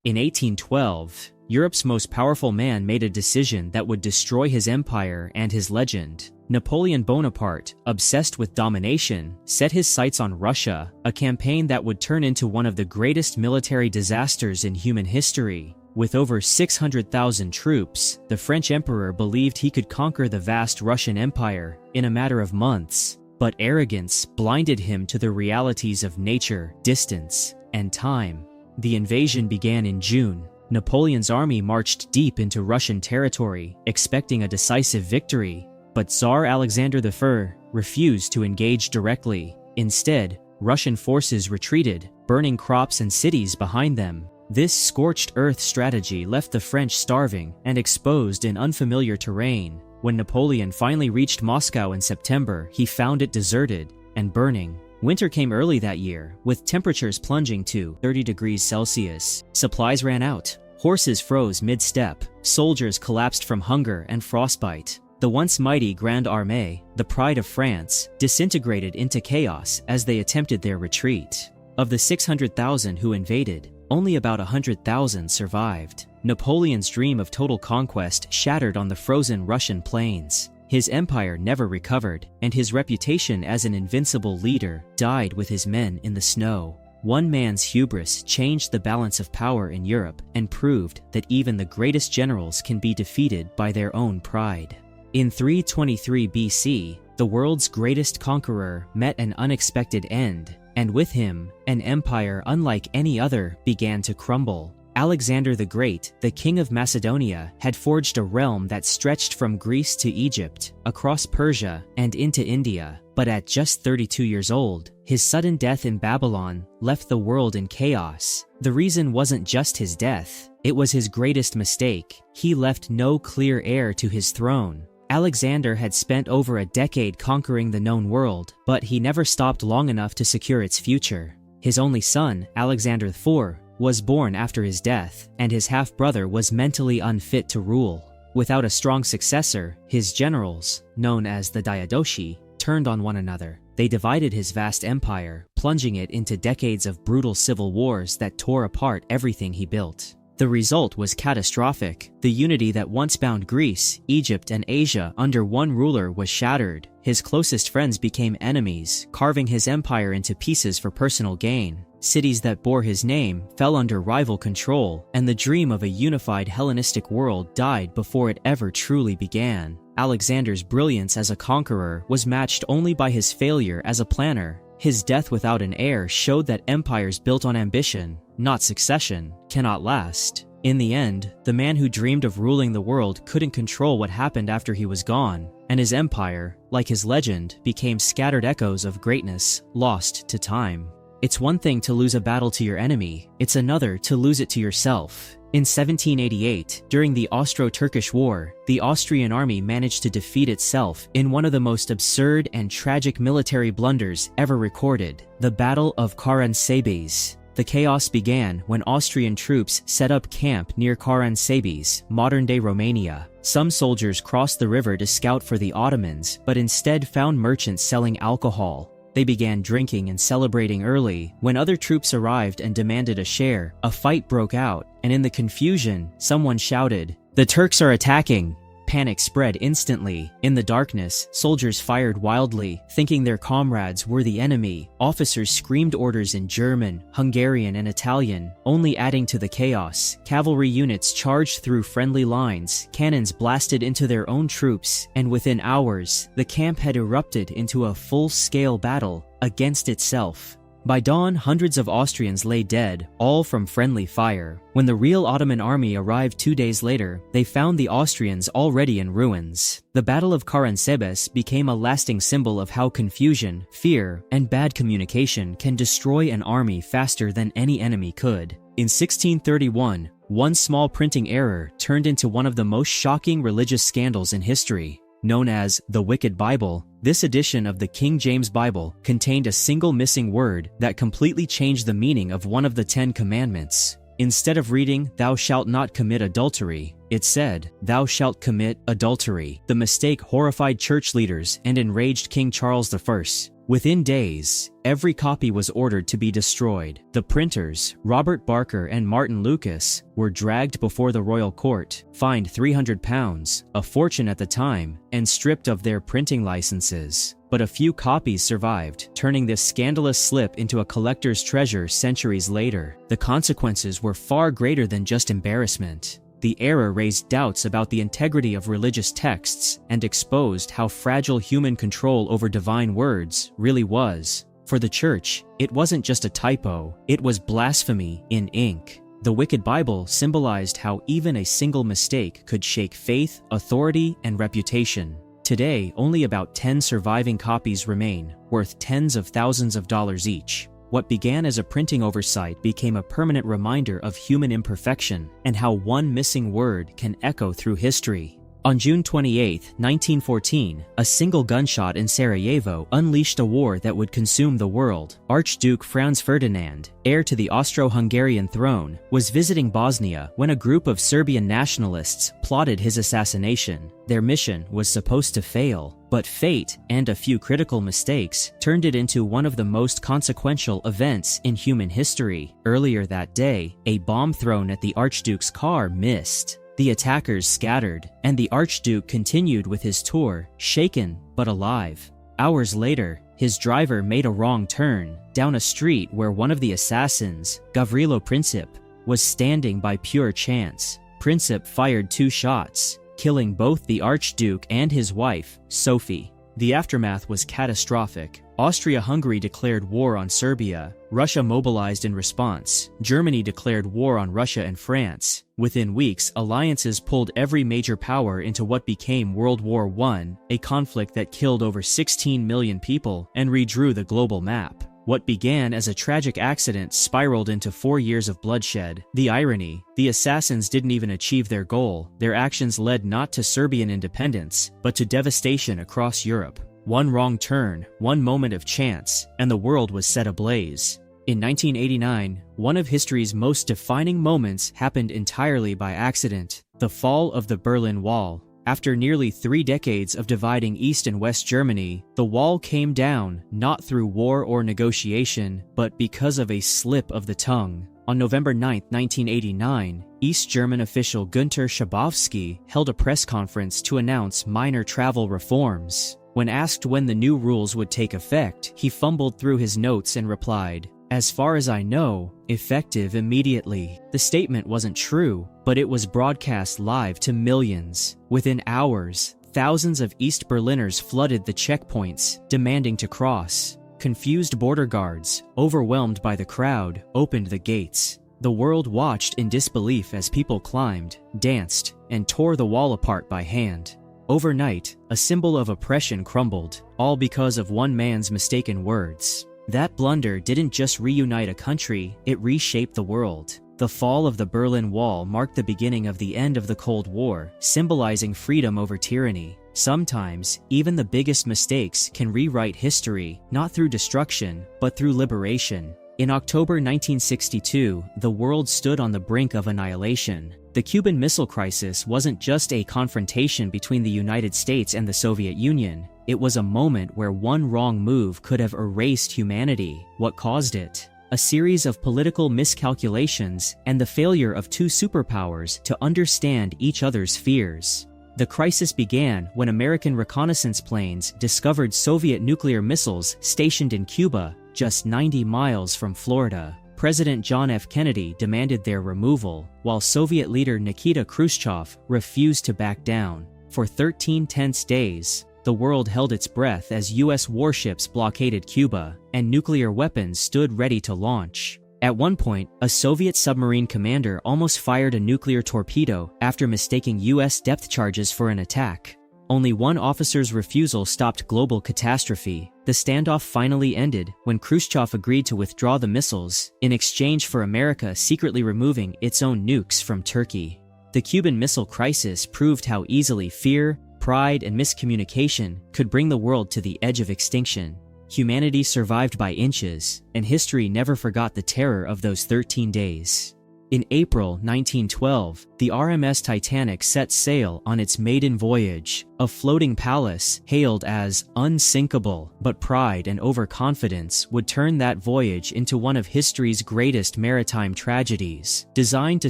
In 1812, Europe's most powerful man made a decision that would destroy his empire and his legend. Napoleon Bonaparte, obsessed with domination, set his sights on Russia, a campaign that would turn into one of the greatest military disasters in human history. With over 600,000 troops, the French emperor believed he could conquer the vast Russian empire in a matter of months. But arrogance blinded him to the realities of nature, distance, and time. The invasion began in June. Napoleon's army marched deep into Russian territory, expecting a decisive victory. But Tsar Alexander I refused to engage directly. Instead, Russian forces retreated, burning crops and cities behind them. This scorched earth strategy left the French starving and exposed in unfamiliar terrain. When Napoleon finally reached Moscow in September, he found it deserted and burning. Winter came early that year, with temperatures plunging to 30 degrees Celsius. Supplies ran out. Horses froze mid-step. Soldiers collapsed from hunger and frostbite. The once mighty Grande Armée, the pride of France, disintegrated into chaos as they attempted their retreat. Of the 600,000 who invaded, only about 100,000 survived. Napoleon's dream of total conquest shattered on the frozen Russian plains. His empire never recovered, and his reputation as an invincible leader died with his men in the snow. One man's hubris changed the balance of power in Europe and proved that even the greatest generals can be defeated by their own pride. In 323 BC, the world's greatest conqueror met an unexpected end, and with him, an empire unlike any other began to crumble. Alexander the Great, the king of Macedonia, had forged a realm that stretched from Greece to Egypt, across Persia, and into India. But at just 32 years old, his sudden death in Babylon left the world in chaos. The reason wasn't just his death, it was his greatest mistake. He left no clear heir to his throne. Alexander had spent over a decade conquering the known world, but he never stopped long enough to secure its future. His only son, Alexander IV, was born after his death, and his half-brother was mentally unfit to rule. Without a strong successor, his generals, known as the Diadochi, turned on one another. They divided his vast empire, plunging it into decades of brutal civil wars that tore apart everything he built. The result was catastrophic. The unity that once bound Greece, Egypt, and Asia under one ruler was shattered. His closest friends became enemies, carving his empire into pieces for personal gain. Cities that bore his name fell under rival control, and the dream of a unified Hellenistic world died before it ever truly began. Alexander's brilliance as a conqueror was matched only by his failure as a planner. His death without an heir showed that empires built on ambition, not succession, cannot last. In the end, the man who dreamed of ruling the world couldn't control what happened after he was gone, and his empire, like his legend, became scattered echoes of greatness, lost to time. It's one thing to lose a battle to your enemy, it's another to lose it to yourself. In 1788, during the Austro-Turkish War, the Austrian army managed to defeat itself in one of the most absurd and tragic military blunders ever recorded, the Battle of Karansebes. The chaos began when Austrian troops set up camp near Karansebes, modern-day Romania. Some soldiers crossed the river to scout for the Ottomans, but instead found merchants selling alcohol. They began drinking and celebrating early. When other troops arrived and demanded a share, a fight broke out, and in the confusion, someone shouted, "The Turks are attacking!" Panic spread instantly. In the darkness, soldiers fired wildly, thinking their comrades were the enemy. Officers screamed orders in German, Hungarian, and Italian, only adding to the chaos. Cavalry units charged through friendly lines, cannons blasted into their own troops, and within hours, the camp had erupted into a full-scale battle against itself. By dawn, hundreds of Austrians lay dead, all from friendly fire. When the real Ottoman army arrived 2 days later, they found the Austrians already in ruins. The Battle of Karansebes became a lasting symbol of how confusion, fear, and bad communication can destroy an army faster than any enemy could. In 1631, one small printing error turned into one of the most shocking religious scandals in history. Known as the Wicked Bible, this edition of the King James Bible contained a single missing word that completely changed the meaning of one of the 10 Commandments. Instead of reading, "Thou shalt not commit adultery," it said, "Thou shalt commit adultery." The mistake horrified church leaders and enraged King Charles I. Within days, every copy was ordered to be destroyed. The printers, Robert Barker and Martin Lucas, were dragged before the royal court, fined £300, a fortune at the time, and stripped of their printing licenses. But a few copies survived, turning this scandalous slip into a collector's treasure centuries later. The consequences were far greater than just embarrassment. The error raised doubts about the integrity of religious texts and exposed how fragile human control over divine words really was. For the church, it wasn't just a typo, it was blasphemy in ink. The Wicked Bible symbolized how even a single mistake could shake faith, authority, and reputation. Today, only about 10 surviving copies remain, worth tens of thousands of dollars each. What began as a printing oversight became a permanent reminder of human imperfection and how one missing word can echo through history. On June 28, 1914, a single gunshot in Sarajevo unleashed a war that would consume the world. Archduke Franz Ferdinand, heir to the Austro-Hungarian throne, was visiting Bosnia when a group of Serbian nationalists plotted his assassination. Their mission was supposed to fail, but fate and a few critical mistakes turned it into one of the most consequential events in human history. Earlier that day, a bomb thrown at the Archduke's car missed. The attackers scattered, and the Archduke continued with his tour, shaken but alive. Hours later, his driver made a wrong turn down a street where one of the assassins, Gavrilo Princip, was standing by pure chance. Princip fired 2 shots, killing both the Archduke and his wife, Sophie. The aftermath was catastrophic. Austria-Hungary declared war on Serbia. Russia mobilized in response. Germany declared war on Russia and France. Within weeks, alliances pulled every major power into what became World War I, a conflict that killed over 16 million people and redrew the global map. What began as a tragic accident spiraled into 4 years of bloodshed. The irony: the assassins didn't even achieve their goal. Their actions led not to Serbian independence, but to devastation across Europe. One wrong turn, one moment of chance, and the world was set ablaze. In 1989, one of history's most defining moments happened entirely by accident: the fall of the Berlin Wall. After nearly 3 decades of dividing East and West Germany, the wall came down not through war or negotiation, but because of a slip of the tongue. On November 9, 1989, East German official Günter Schabowski held a press conference to announce minor travel reforms. When asked when the new rules would take effect, he fumbled through his notes and replied, "As far as I know, effective immediately." The statement wasn't true, but it was broadcast live to millions. Within hours, thousands of East Berliners flooded the checkpoints, demanding to cross. Confused border guards, overwhelmed by the crowd, opened the gates. The world watched in disbelief as people climbed, danced, and tore the wall apart by hand. Overnight, a symbol of oppression crumbled, all because of one man's mistaken words. That blunder didn't just reunite a country, it reshaped the world. The fall of the Berlin Wall marked the beginning of the end of the Cold War, symbolizing freedom over tyranny. Sometimes, even the biggest mistakes can rewrite history, not through destruction, but through liberation. In October 1962, the world stood on the brink of annihilation. The Cuban Missile Crisis wasn't just a confrontation between the United States and the Soviet Union. It was a moment where one wrong move could have erased humanity. What caused it? A series of political miscalculations and the failure of 2 superpowers to understand each other's fears. The crisis began when American reconnaissance planes discovered Soviet nuclear missiles stationed in Cuba, just 90 miles from Florida. President John F. Kennedy demanded their removal, while Soviet leader Nikita Khrushchev refused to back down. For 13 tense days, the world held its breath as U.S. warships blockaded Cuba, and nuclear weapons stood ready to launch. At one point, a Soviet submarine commander almost fired a nuclear torpedo after mistaking U.S. depth charges for an attack. Only one officer's refusal stopped global catastrophe. The standoff finally ended when Khrushchev agreed to withdraw the missiles, in exchange for America secretly removing its own nukes from Turkey. The Cuban Missile Crisis proved how easily fear, pride, and miscommunication could bring the world to the edge of extinction. Humanity survived by inches, and history never forgot the terror of those 13 days. In April 1912, the RMS Titanic set sail on its maiden voyage, a floating palace hailed as unsinkable, but pride and overconfidence would turn that voyage into one of history's greatest maritime tragedies. Designed to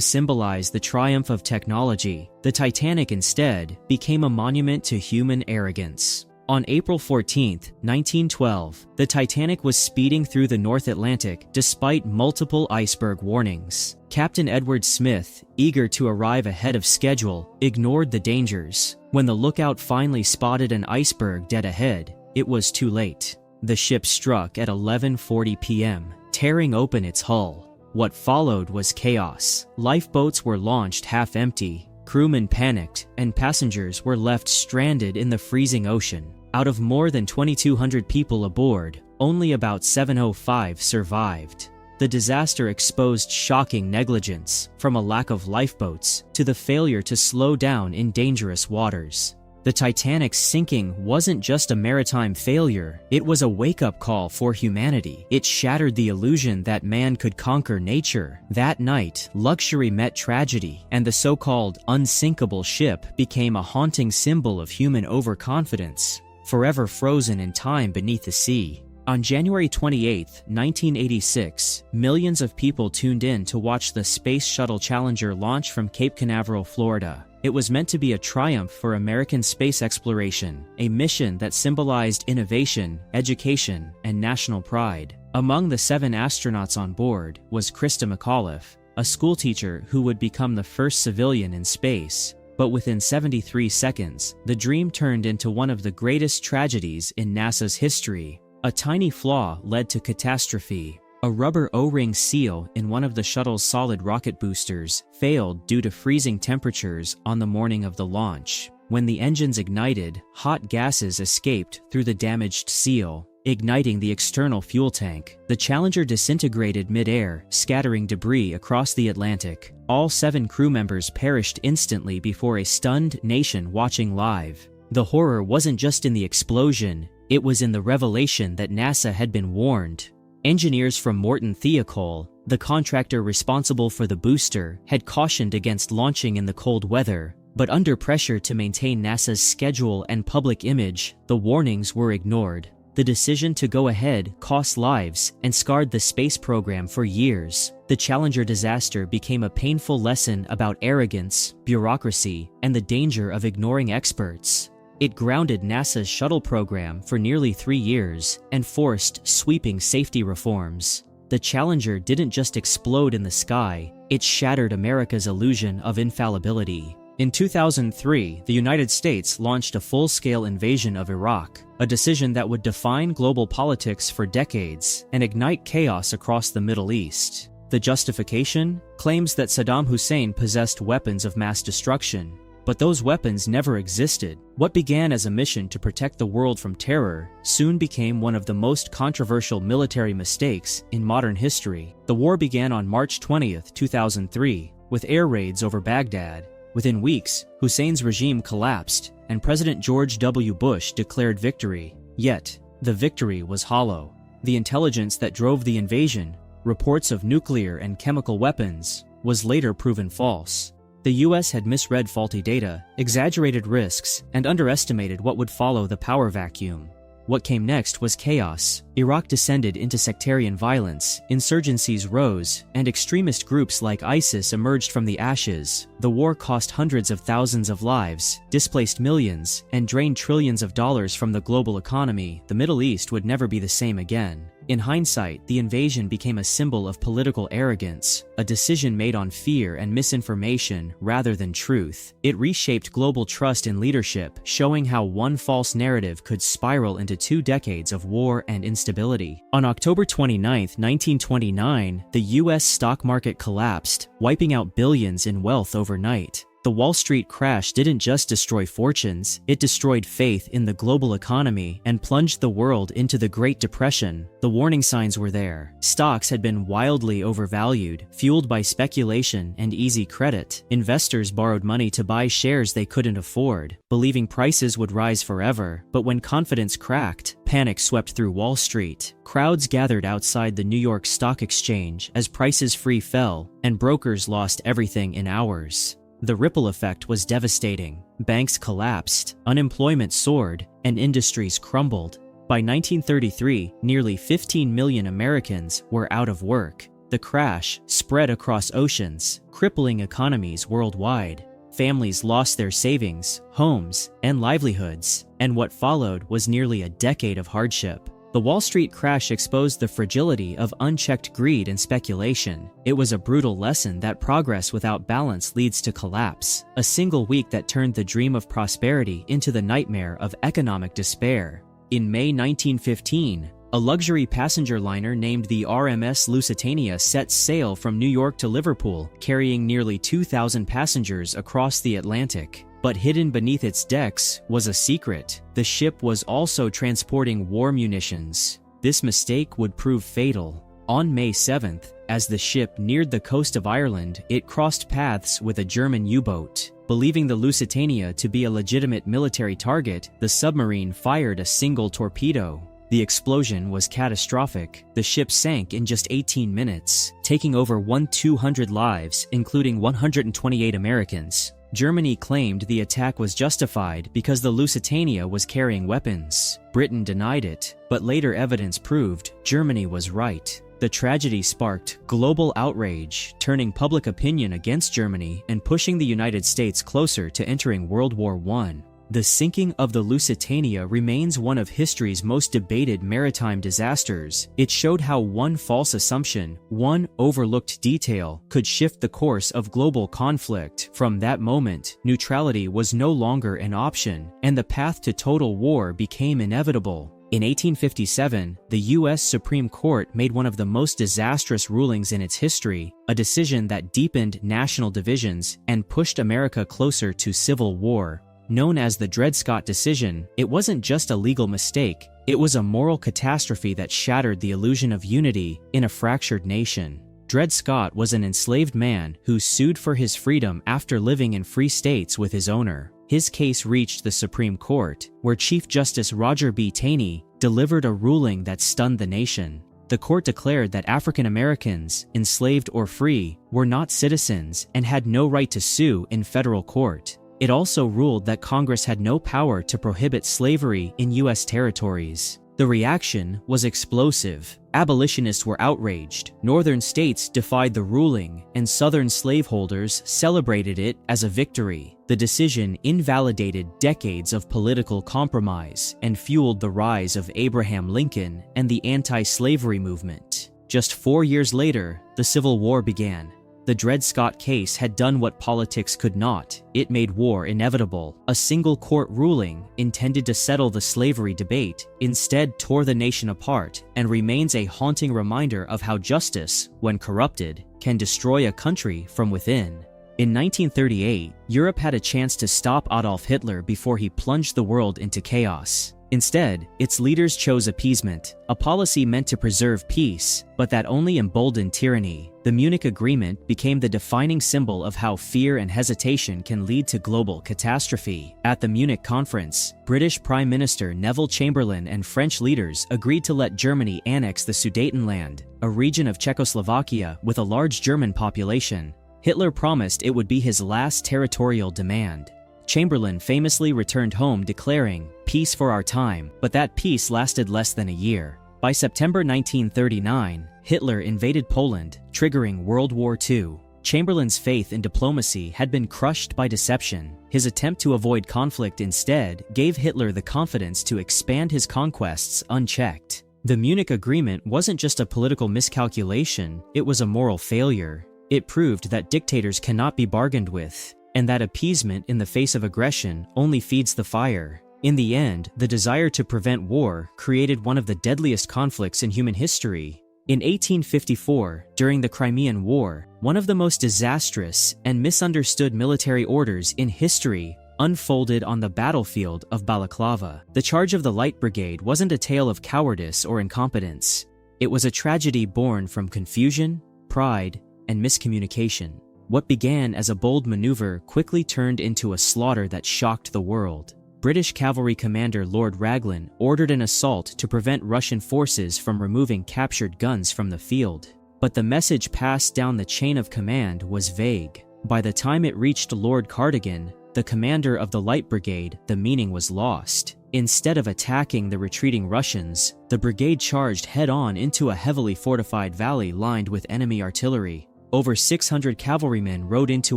symbolize the triumph of technology, the Titanic instead became a monument to human arrogance. On April 14, 1912, the Titanic was speeding through the North Atlantic despite multiple iceberg warnings. Captain Edward Smith, eager to arrive ahead of schedule, ignored the dangers. When the lookout finally spotted an iceberg dead ahead, it was too late. The ship struck at 11:40 p.m., tearing open its hull. What followed was chaos. Lifeboats were launched half-empty, crewmen panicked, and passengers were left stranded in the freezing ocean. Out of more than 2,200 people aboard, only about 705 survived. The disaster exposed shocking negligence, from a lack of lifeboats to the failure to slow down in dangerous waters. The Titanic's sinking wasn't just a maritime failure, it was a wake-up call for humanity. It shattered the illusion that man could conquer nature. That night, luxury met tragedy, and the so-called unsinkable ship became a haunting symbol of human overconfidence, forever frozen in time beneath the sea. On January 28, 1986, millions of people tuned in to watch the Space Shuttle Challenger launch from Cape Canaveral, Florida. It was meant to be a triumph for American space exploration, a mission that symbolized innovation, education, and national pride. Among the 7 astronauts on board was Krista McAuliffe, a schoolteacher who would become the first civilian in space. But within 73 seconds, the dream turned into one of the greatest tragedies in NASA's history. A tiny flaw led to catastrophe. A rubber O-ring seal in one of the shuttle's solid rocket boosters failed due to freezing temperatures on the morning of the launch. When the engines ignited, hot gases escaped through the damaged seal, igniting the external fuel tank. The Challenger disintegrated mid-air, scattering debris across the Atlantic. All 7 crew members perished instantly before a stunned nation watching live. The horror wasn't just in the explosion, it was in the revelation that NASA had been warned. Engineers from Morton Thiokol, the contractor responsible for the booster, had cautioned against launching in the cold weather, but under pressure to maintain NASA's schedule and public image, the warnings were ignored. The decision to go ahead cost lives and scarred the space program for years. The Challenger disaster became a painful lesson about arrogance, bureaucracy, and the danger of ignoring experts. It grounded NASA's shuttle program for nearly 3 years and forced sweeping safety reforms. The Challenger didn't just explode in the sky, it shattered America's illusion of infallibility. In 2003, the United States launched a full-scale invasion of Iraq, a decision that would define global politics for decades and ignite chaos across the Middle East. The justification? Claims that Saddam Hussein possessed weapons of mass destruction. But those weapons never existed. What began as a mission to protect the world from terror soon became one of the most controversial military mistakes in modern history. The war began on March 20, 2003, with air raids over Baghdad. Within weeks, Hussein's regime collapsed, and President George W. Bush declared victory. Yet, the victory was hollow. The intelligence that drove the invasion, reports of nuclear and chemical weapons, was later proven false. The US had misread faulty data, exaggerated risks, and underestimated what would follow the power vacuum. What came next was chaos. Iraq descended into sectarian violence, insurgencies rose, and extremist groups like ISIS emerged from the ashes. The war cost hundreds of thousands of lives, displaced millions, and drained trillions of dollars from the global economy. The Middle East would never be the same again. In hindsight, the invasion became a symbol of political arrogance, a decision made on fear and misinformation rather than truth. It reshaped global trust in leadership, showing how one false narrative could spiral into 2 decades of war and instability. On October 29, 1929, the US stock market collapsed, wiping out billions in wealth overnight. The The Wall Street crash didn't just destroy fortunes, it destroyed faith in the global economy and plunged the world into the Great Depression. The warning signs were there. Stocks had been wildly overvalued, fueled by speculation and easy credit. Investors borrowed money to buy shares they couldn't afford, believing prices would rise forever. But when confidence cracked, panic swept through Wall Street. Crowds gathered outside the New York Stock Exchange as prices fell, and brokers lost everything in hours. The ripple effect was devastating. Banks collapsed, unemployment soared, and industries crumbled. By 1933, nearly 15 million Americans were out of work. The crash spread across oceans, crippling economies worldwide. Families lost their savings, homes, and livelihoods, and what followed was nearly a decade of hardship. The Wall Street crash exposed the fragility of unchecked greed and speculation. It was a brutal lesson that progress without balance leads to collapse, a single week that turned the dream of prosperity into the nightmare of economic despair. In May 1915, a luxury passenger liner named the RMS Lusitania set sail from New York to Liverpool, carrying nearly 2,000 passengers across the Atlantic. But hidden beneath its decks was a secret. The ship was also transporting war munitions. This mistake would prove fatal. On May 7th, as the ship neared the coast of Ireland, it crossed paths with a German U-boat. Believing the Lusitania to be a legitimate military target, the submarine fired a single torpedo. The explosion was catastrophic. The ship sank in just 18 minutes, taking over 200 lives, including 128 Americans. Germany claimed the attack was justified because the Lusitania was carrying weapons. Britain denied it, but later evidence proved Germany was right. The tragedy sparked global outrage, turning public opinion against Germany and pushing the United States closer to entering World War I. The sinking of the Lusitania remains one of history's most debated maritime disasters. It showed how one false assumption, one overlooked detail, could shift the course of global conflict. From that moment, neutrality was no longer an option, and the path to total war became inevitable. In 1857, the U.S. Supreme Court made one of the most disastrous rulings in its history, a decision that deepened national divisions and pushed America closer to civil war. Known as the Dred Scott decision, it wasn't just a legal mistake, it was a moral catastrophe that shattered the illusion of unity in a fractured nation. Dred Scott was an enslaved man who sued for his freedom after living in free states with his owner. His case reached the Supreme Court, where Chief Justice Roger B. Taney delivered a ruling that stunned the nation. The court declared that African Americans, enslaved or free, were not citizens and had no right to sue in federal court. It also ruled that Congress had no power to prohibit slavery in U.S. territories. The reaction was explosive. Abolitionists were outraged, northern states defied the ruling, and southern slaveholders celebrated it as a victory. The decision invalidated decades of political compromise and fueled the rise of Abraham Lincoln and the anti-slavery movement. Just 4 years later, the Civil War began. The Dred Scott case had done what politics could not. It made war inevitable. A single court ruling, intended to settle the slavery debate, instead tore the nation apart and remains a haunting reminder of how justice, when corrupted, can destroy a country from within. In 1938, Europe had a chance to stop Adolf Hitler before he plunged the world into chaos. Instead, its leaders chose appeasement, a policy meant to preserve peace, but that only emboldened tyranny. The Munich Agreement became the defining symbol of how fear and hesitation can lead to global catastrophe. At the Munich conference, British Prime Minister Neville Chamberlain and French leaders agreed to let Germany annex the Sudetenland, a region of Czechoslovakia with a large German population. Hitler promised it would be his last territorial demand. Chamberlain famously returned home declaring, "Peace for our time," but that peace lasted less than a year. By September 1939, Hitler invaded Poland, triggering World War II. Chamberlain's faith in diplomacy had been crushed by deception. His attempt to avoid conflict instead gave Hitler the confidence to expand his conquests unchecked. The Munich Agreement wasn't just a political miscalculation, it was a moral failure. It proved that dictators cannot be bargained with, and that appeasement in the face of aggression only feeds the fire. In the end, the desire to prevent war created one of the deadliest conflicts in human history. In 1854, during the Crimean War, one of the most disastrous and misunderstood military orders in history unfolded on the battlefield of Balaclava. The charge of the Light Brigade wasn't a tale of cowardice or incompetence. It was a tragedy born from confusion, pride, and miscommunication. What began as a bold maneuver quickly turned into a slaughter that shocked the world. British cavalry commander Lord Raglan ordered an assault to prevent Russian forces from removing captured guns from the field. But the message passed down the chain of command was vague. By the time it reached Lord Cardigan, the commander of the Light Brigade, the meaning was lost. Instead of attacking the retreating Russians, the brigade charged head-on into a heavily fortified valley lined with enemy artillery. Over 600 cavalrymen rode into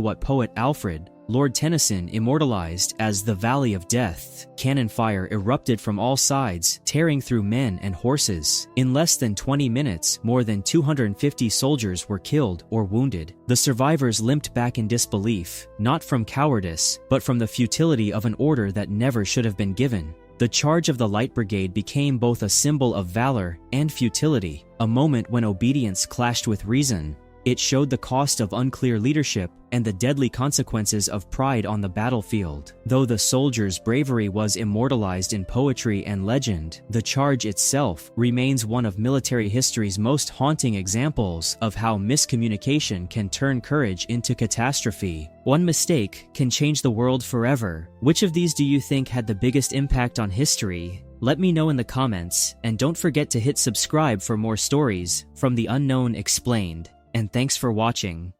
what poet Alfred, Lord Tennyson, immortalized as the Valley of Death. Cannon fire erupted from all sides, tearing through men and horses. In less than 20 minutes, more than 250 soldiers were killed or wounded. The survivors limped back in disbelief, not from cowardice, but from the futility of an order that never should have been given. The charge of the Light Brigade became both a symbol of valor and futility, a moment when obedience clashed with reason. It showed the cost of unclear leadership and the deadly consequences of pride on the battlefield. Though the soldiers' bravery was immortalized in poetry and legend, the charge itself remains one of military history's most haunting examples of how miscommunication can turn courage into catastrophe. One mistake can change the world forever. Which of these do you think had the biggest impact on history? Let me know in the comments, and don't forget to hit subscribe for more stories from the unknown explained. And thanks for watching.